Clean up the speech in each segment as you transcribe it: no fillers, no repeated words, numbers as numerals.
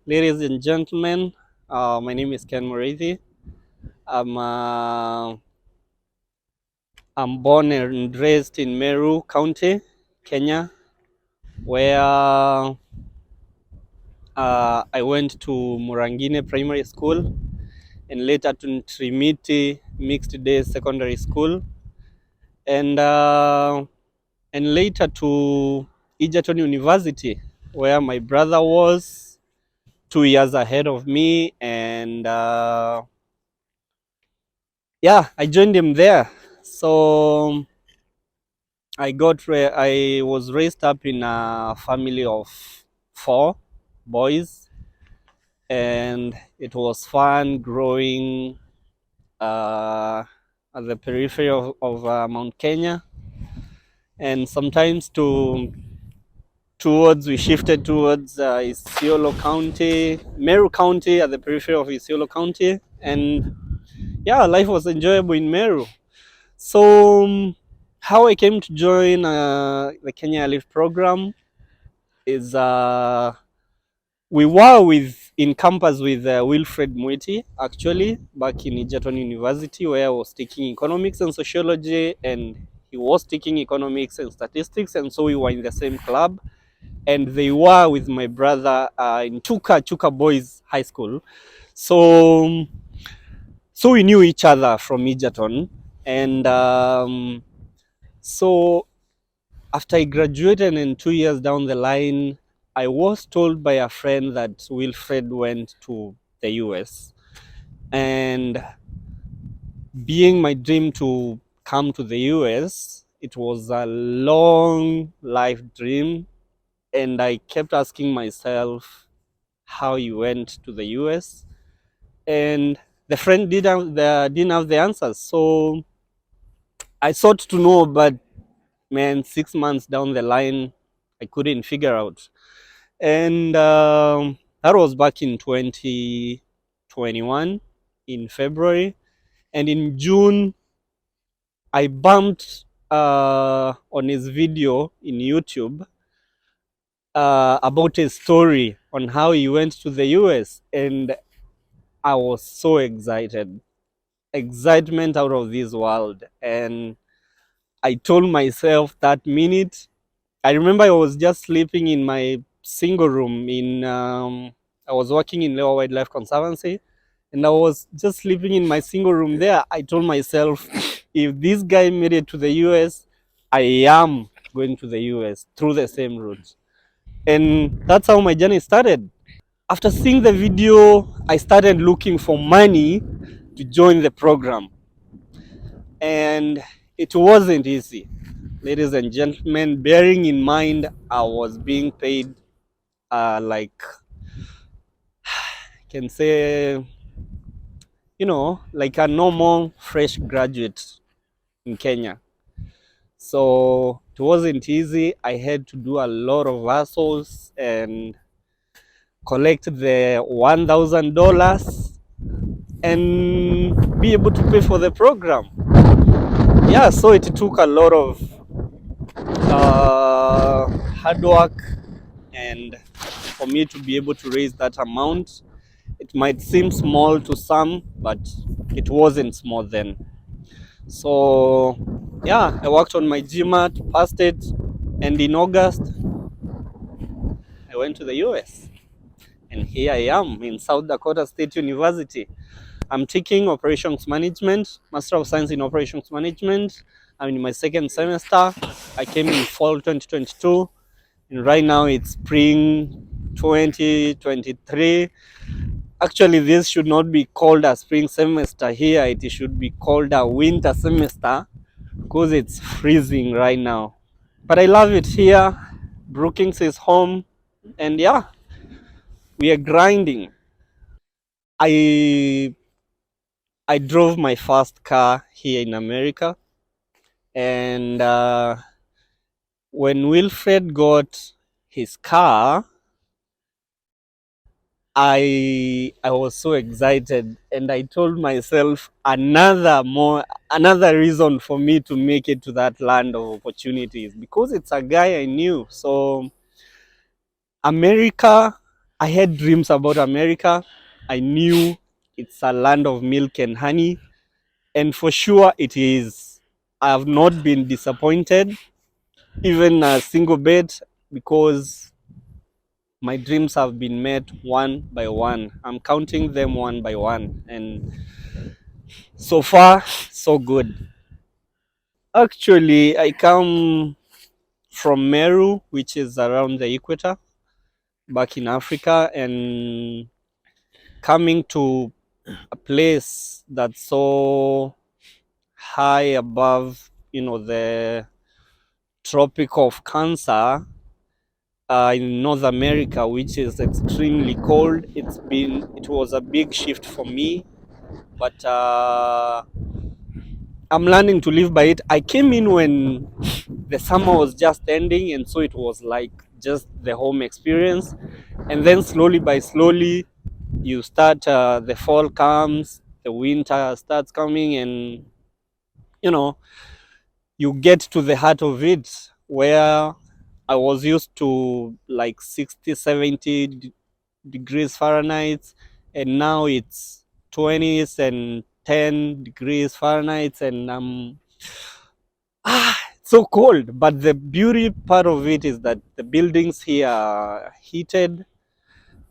Ladies and gentlemen, my name is Ken Muriithi. I'm, uh, I'm born and raised in Meru County, Kenya, where I went to Murangine Primary School and later to Muriithi Mixed Day Secondary School, and uh, and later to Egerton University, where my brother was 2 years ahead of me, and yeah, I joined him there. So I was raised up in a family of 4 boys, and it was fun growing at the periphery of Mount Kenya, and sometimes towards we shifted towards Isiolo County, Meru County at the periphery of Isiolo County, and yeah, life was enjoyable in Meru. So how I came to join the Kenya Airlift program is we were in campus with Wilfred Mwiti actually back in Egerton University, where I was taking economics and sociology, and he was taking economics and statistics, and so we were in the same club, and they were with my brother in Chuka Boys High School. So we knew each other from Egerton, and so after I graduated and 2 years down the line, I was told by a friend that Wilfred went to the US. And being my dream to come to the US, it was a long life dream. And I kept asking myself how he went to the US. And the friend didn't have the answers. So I sought to know, but man, 6 months down the line, I couldn't figure out. And that was back in 2021 in February. And in June, I bumped on his video in YouTube about his story on how he went to the US. And I was so excited. Excitement out of this world. And I told myself that minute, I remember I was just sleeping in my single room I was working in Lower Wildlife Conservancy, and I was just sleeping in my single room there. I told myself, if this guy made it to the US, I am going to the US through the same route. And that's how my journey started. After seeing the video, I started looking for money to join the program. And it wasn't easy, ladies and gentlemen, bearing in mind I was being paid like I can say, like a normal fresh graduate in Kenya. So it wasn't easy. I had to do a lot of hustles and collect the $1,000 and be able to pay for the program. Yeah, so it took a lot of hard work, and for me to be able to raise that amount, it might seem small to some, but it wasn't small then. So yeah, I worked on my GMAT, passed it, and in August I went to the US, and here I am in South Dakota State University. I'm taking operations management, Master of Science in Operations Management. I'm in my second semester. I came in fall 2022, and right now it's spring 2023. Actually, this should not be called a spring semester here. It should be called a winter semester because it's freezing right now. But I love it here. Brookings is home, and yeah, we are grinding. I I drove my first car here in America, and when Wilfred got his car, I was so excited, and I told myself another reason for me to make it to that land of opportunities, because it's a guy I knew. So America, I had dreams about America. I knew it's a land of milk and honey, and for sure it is. I have not been disappointed, even a single bit, because my dreams have been met one by one. I'm counting them one by one, and so far, so good. Actually, I come from Meru, which is around the equator, back in Africa, and coming to a place that's so high above, the Tropic of Cancer in North America, which is extremely cold. It was a big shift for me, but I'm learning to live by it. I came in when the summer was just ending, and so it was like just the home experience. And then slowly by slowly, you start. The fall comes, the winter starts coming, and you know you get to the heart of it, where I was used to like 60, 70 degrees Fahrenheit, and now it's 20s and 10 degrees Fahrenheit, and it's so cold. But the beauty part of it is that the buildings here are heated.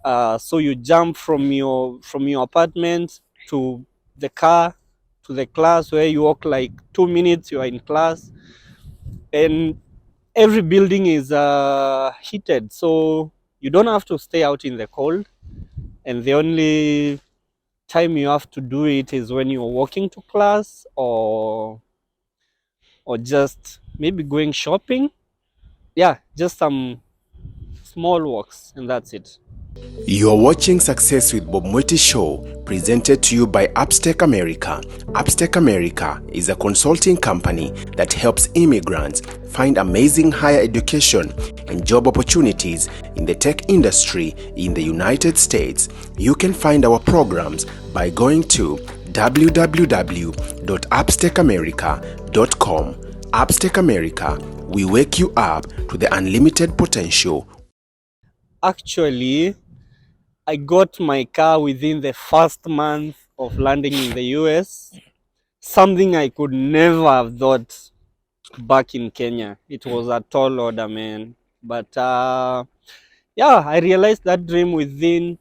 So you jump from your apartment to the car to the class, where you walk like 2 minutes, you are in class, and every building is heated, so you don't have to stay out in the cold. And the only time you have to do it is when you're walking to class, or just maybe going shopping. Yeah, just some small walks, and that's it. You're watching Success with Bob Mwiti Show, presented to you by Upstack America. Upstack America is a consulting company that helps immigrants find amazing higher education and job opportunities in the tech industry in the United States. You can find our programs by going to www.upstackamerica.com. Upstack America, we wake you up to the unlimited potential. Actually, I got my car within the first month of landing in the US, something I could never have thought back in Kenya. It was a tall order, man. But yeah, I realized that dream within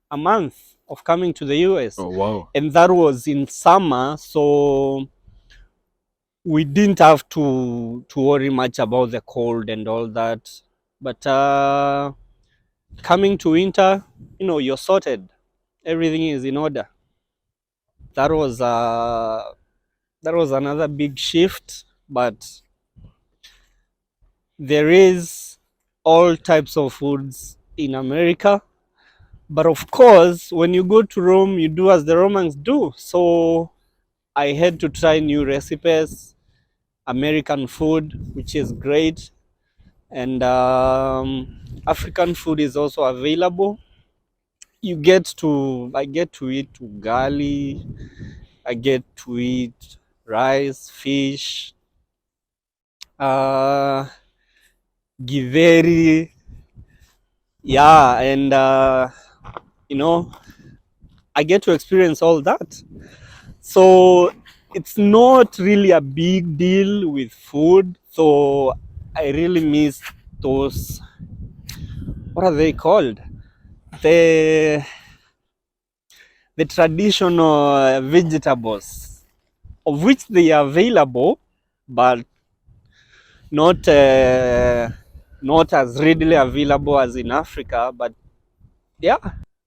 a month of coming to the US. Oh, wow. And that was in summer, so we didn't have to worry much about the cold and all that. But coming to winter, you're sorted. Everything is in order. That was another big shift, but there is all types of foods in America. But of course, when you go to Rome, you do as the Romans do. So I had to try new recipes, American food, which is great. And African food is also available. I get to eat ugali, I get to eat rice, fish, githeri, yeah, and I get to experience all that. So it's not really a big deal with food. So I really miss those, what are they called? The traditional vegetables, of which they are available, but not not as readily available as in Africa. But yeah,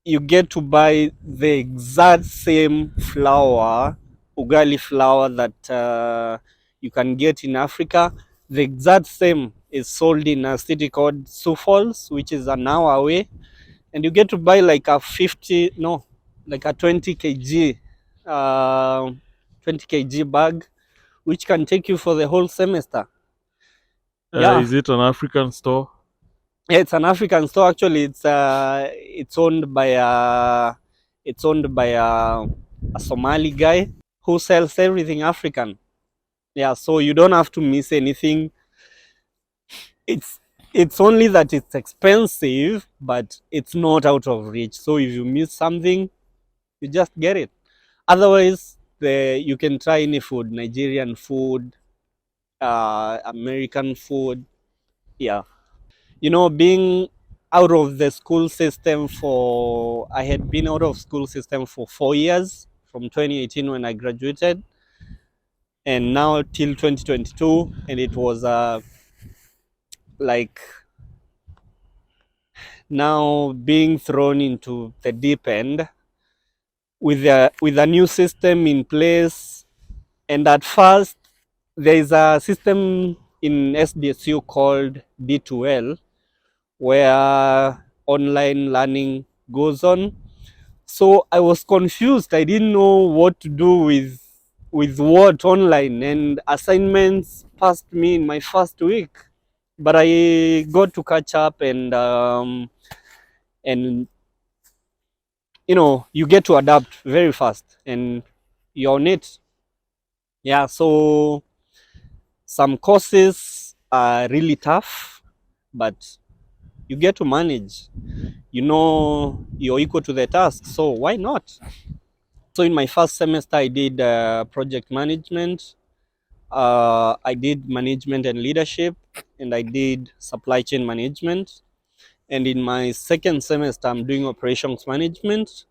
you get to buy the exact same flour, ugali flour, that you can get in Africa. The exact same is sold in a city called Sioux Falls, which is an hour away, and you get to buy like a 20 kg 20 kg bag, which can take you for the whole semester. Yeah. Is it an African store? Yeah, it's an African store. Actually, it's owned by a Somali guy who sells everything African. Yeah, so you don't have to miss anything. It's It's only that it's expensive, but it's not out of reach. So if you miss something, you just get it. Otherwise, you can try any food, Nigerian food, American food. Yeah. Being out of the school system I had been out of school system for 4 years from 2018 when I graduated and now till 2022. And it was like now being thrown into the deep end with a new system in place. And at first, there is a system in SDSU called D2L where online learning goes on. So I was confused. I didn't know what to do with what online, and assignments passed me in my first week. But I got to catch up, and you get to adapt very fast, and you're on it. Yeah. So some courses are really tough, but you get to manage. You're equal to the task, so why not? So in my first semester, I did project management, I did management and leadership, and I did supply chain management. And in my second semester, I'm doing operations management.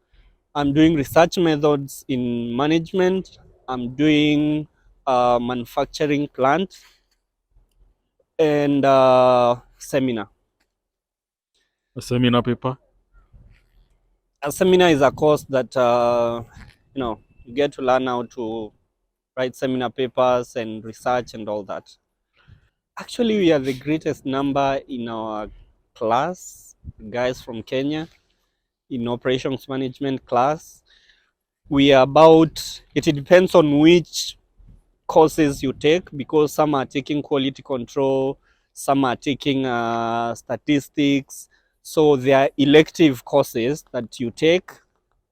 I'm doing research methods in management. I'm doing manufacturing plant and seminar. A seminar paper? A seminar is a course that you get to learn how to write seminar papers and research and all that. Actually, we are the greatest number in our class, guys from Kenya, in operations management class. We are about, it depends on which courses you take, because some are taking quality control, some are taking statistics. So they are elective courses that you take,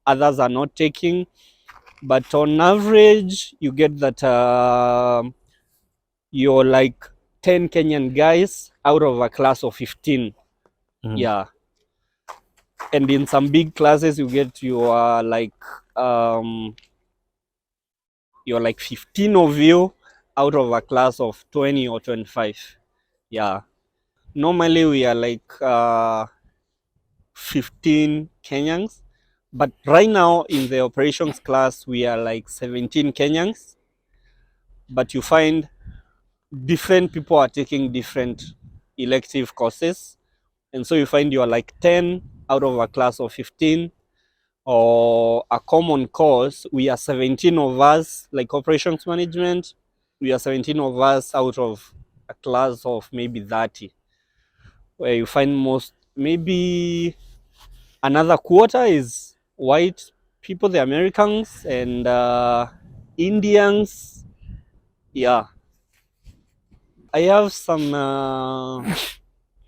others are not taking. But on average, you get that you're like 10 Kenyan guys out of a class of 15. Yeah. And in some big classes, you're like 15 of you out of a class of 20 or 25. Yeah. Normally, we are like 15 Kenyans. But right now, in the operations class, we are like 17 Kenyans. But you find different people are taking different elective courses. And so you find you're like 10 out of a class of 15, or a common course. We are 17 of us, like operations management. We are 17 of us out of a class of maybe 30, where you find maybe another quarter is white people, the Americans, and Indians. Yeah. I have some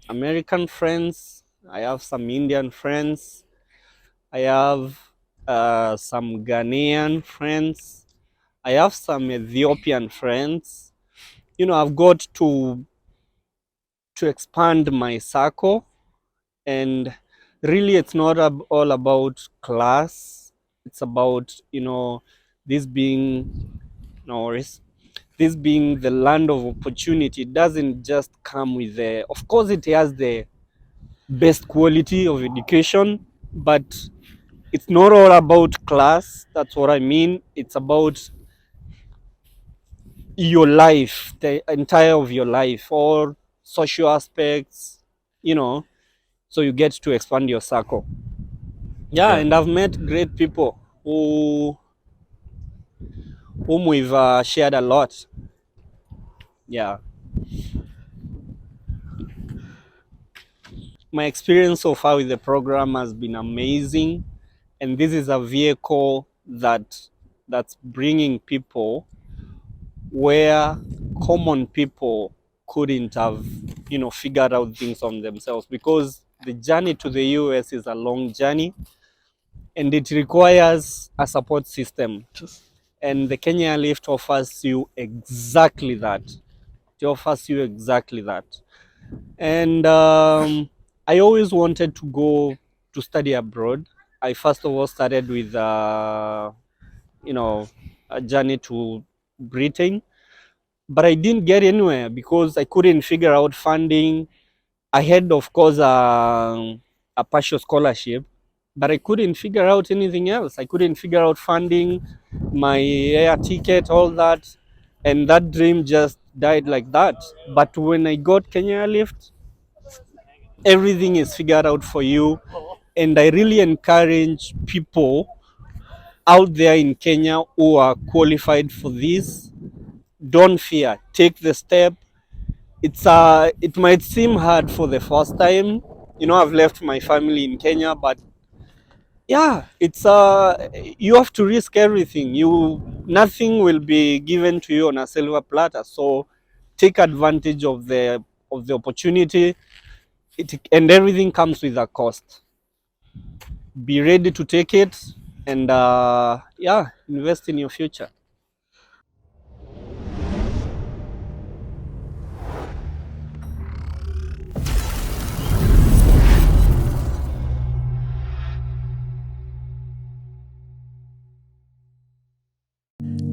American friends. I have some Indian friends. I have some Ghanaian friends. I have some Ethiopian friends. I've got to expand my circle, and really, it's not all about class. It's about this being no worries. This being the land of opportunity. It doesn't just come with of course, it has the best quality of education, but it's not all about class. That's what I mean. It's about your life, the entire of your life, all social aspects, so you get to expand your circle. Yeah. And I've met great people whom we've shared a lot. Yeah. My experience so far with the program has been amazing, and this is a vehicle that's bringing people where common people couldn't have figured out things on themselves, because the journey to the US is a long journey, and it requires a support system, and the Kenya Airlift offers you exactly that. It offers you exactly that. And I always wanted to go to study abroad. I first of all started with, you know, a journey to Britain, but I didn't get anywhere because I couldn't figure out funding. I had, of course, a partial scholarship, but I couldn't figure out anything else. I couldn't figure out funding, my air ticket, all that, and that dream just died like that. But when I got Kenya Airlift, everything is figured out for you, and I really encourage people out there in Kenya who are qualified for this. Don't fear, take the step. It might seem hard for the first time. I've left my family in Kenya, but yeah, you have to risk everything. Nothing will be given to you on a silver platter. So take advantage of the opportunity. And everything comes with a cost. Be ready to take it, and yeah, invest in your future.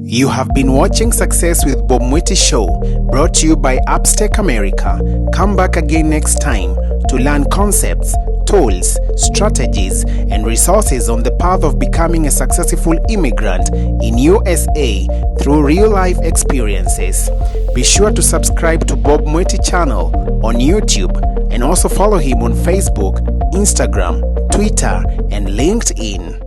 You have been watching Success with Bob Mwiti Show, brought to you by Upstake America. Come back again next time to learn concepts, tools, strategies, and resources on the path of becoming a successful immigrant in USA through real-life experiences. Be sure to subscribe to Bob Mwiti channel on YouTube and also follow him on Facebook, Instagram, Twitter, and LinkedIn.